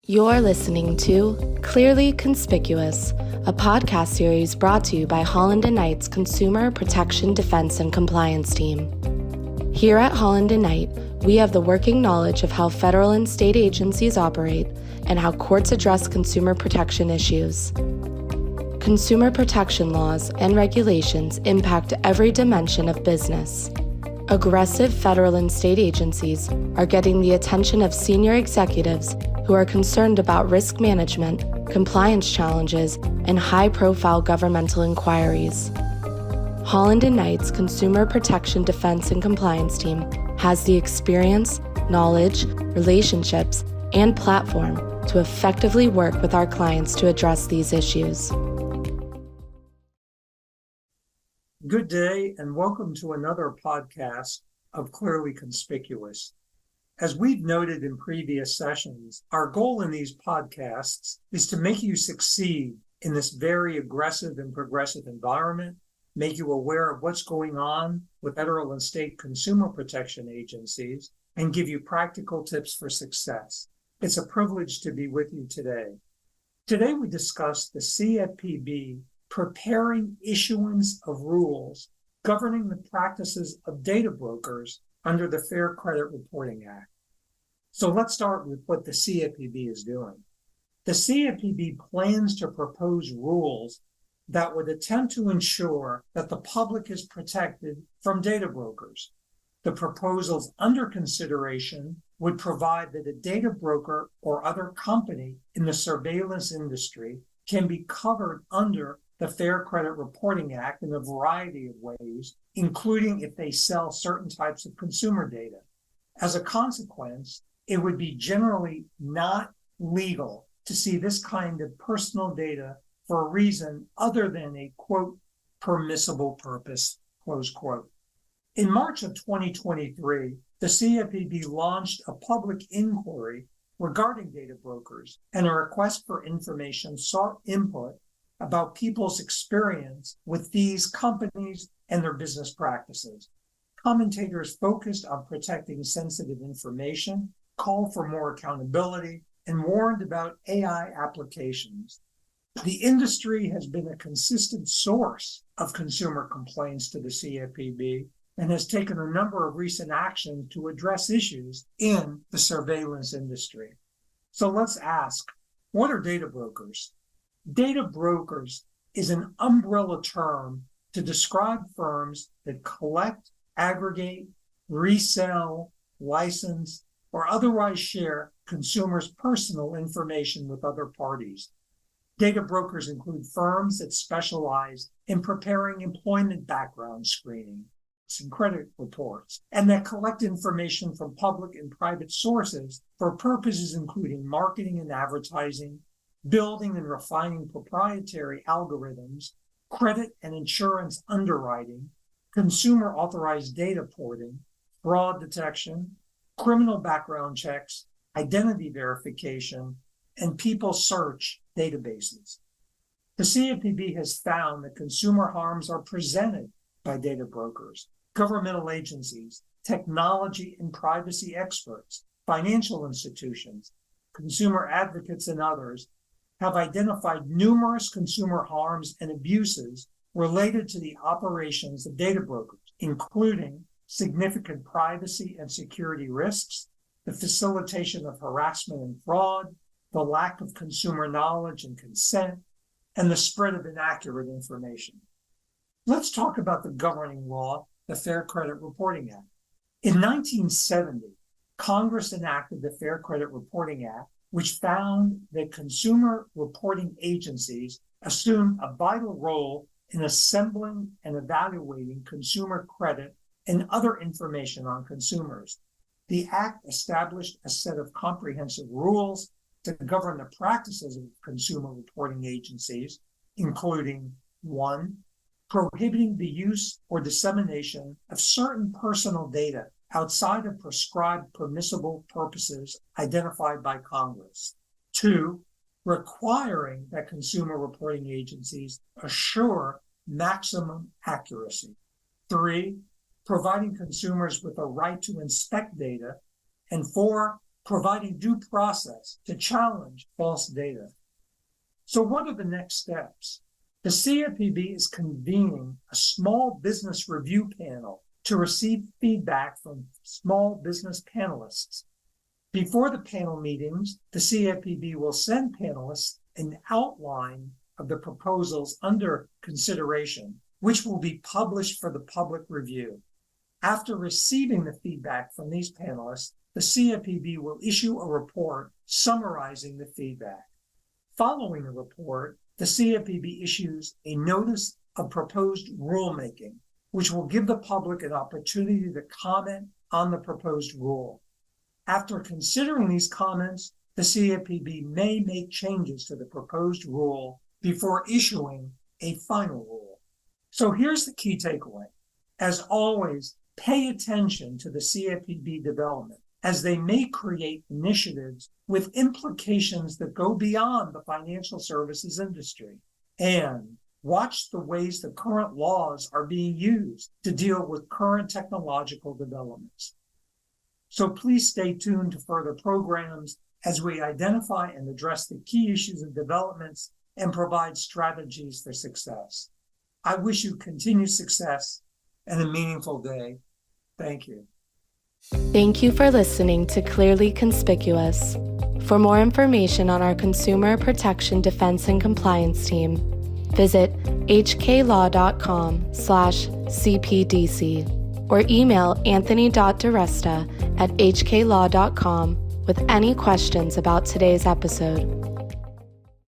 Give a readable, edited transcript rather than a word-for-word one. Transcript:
You're listening to Clearly Conspicuous, a podcast series brought to you by Holland & Knight's Consumer Protection Defense and Compliance Team. Here at Holland & Knight, we have the working knowledge of how federal and state agencies operate and how courts address consumer protection issues. Consumer protection laws and regulations impact every dimension of business. Aggressive federal and state agencies are getting the attention of senior executives who are concerned about risk management, compliance challenges, and high-profile governmental inquiries. Holland & Knight's Consumer Protection Defense and Compliance Team has the experience, knowledge, relationships, and platform to effectively work with our clients to address these issues. Good day and welcome to another podcast of Clearly Conspicuous. As we've noted in previous sessions, our goal in these podcasts is to make you succeed in this very aggressive and progressive environment, make you aware of what's going on with federal and state consumer protection agencies, and give you practical tips for success. It's a privilege to be with you today. Today we discuss the CFPB preparing issuance of rules governing the practices of data brokers under the Fair Credit Reporting Act. So let's start with what the CFPB is doing. The CFPB plans to propose rules that would attempt to ensure that the public is protected from data brokers. The proposals under consideration would provide that a data broker or other company in the surveillance industry can be covered under the Fair Credit Reporting Act in a variety of ways, including if they sell certain types of consumer data. As a consequence, it would be generally not legal to see this kind of personal data for a reason other than a, quote, permissible purpose, close quote. In March of 2023, the CFPB launched a public inquiry regarding data brokers, and a request for information sought input about people's experience with these companies and their business practices. Commentators focused on protecting sensitive information, called for more accountability, and warned about AI applications. The industry has been a consistent source of consumer complaints to the CFPB and has taken a number of recent actions to address issues in the surveillance industry. So let's ask, what are data brokers? Data brokers is an umbrella term to describe firms that collect, aggregate, resell, license, or otherwise share consumers' personal information with other parties. Data brokers include firms that specialize in preparing employment background screening and credit reports, and that collect information from public and private sources for purposes including marketing and advertising, building and refining proprietary algorithms, credit and insurance underwriting, consumer authorized data porting, fraud detection, criminal background checks, identity verification, and people search databases. The CFPB has found that consumer harms are presented by data brokers, governmental agencies, technology and privacy experts, financial institutions, consumer advocates, and others have identified numerous consumer harms and abuses related to the operations of data brokers, including significant privacy and security risks, the facilitation of harassment and fraud, the lack of consumer knowledge and consent, and the spread of inaccurate information. Let's talk about the governing law, the Fair Credit Reporting Act. In 1970, Congress enacted the Fair Credit Reporting Act, which found that consumer reporting agencies assumed a vital role in assembling and evaluating consumer credit and other information on consumers. The Act established a set of comprehensive rules to govern the practices of consumer reporting agencies, including 1, prohibiting the use or dissemination of certain personal data outside of prescribed permissible purposes identified by Congress. 2, requiring that consumer reporting agencies assure maximum accuracy. 3, providing consumers with a right to inspect data. And 4, providing due process to challenge false data. So what are the next steps? The CFPB is convening a small business review panel to receive feedback from small business panelists. Before the panel meetings, the CFPB will send panelists an outline of the proposals under consideration, which will be published for the public review. After receiving the feedback from these panelists, the CFPB will issue a report summarizing the feedback. Following the report, the CFPB issues a notice of proposed rulemaking, which will give the public an opportunity to comment on the proposed rule. After considering these comments, the CFPB may make changes to the proposed rule before issuing a final rule. So here's the key takeaway. As always, pay attention to the CFPB development, as they may create initiatives with implications that go beyond the financial services industry. And watch the ways the current laws are being used to deal with current technological developments. So please stay tuned to further programs as we identify and address the key issues and developments and provide strategies for success. I wish you continued success and a meaningful day. Thank you. Thank you for listening to Clearly Conspicuous. For more information on our Consumer Protection Defense and Compliance team, visit hklaw.com/CPDC or email anthony.diresta@hklaw.com with any questions about today's episode.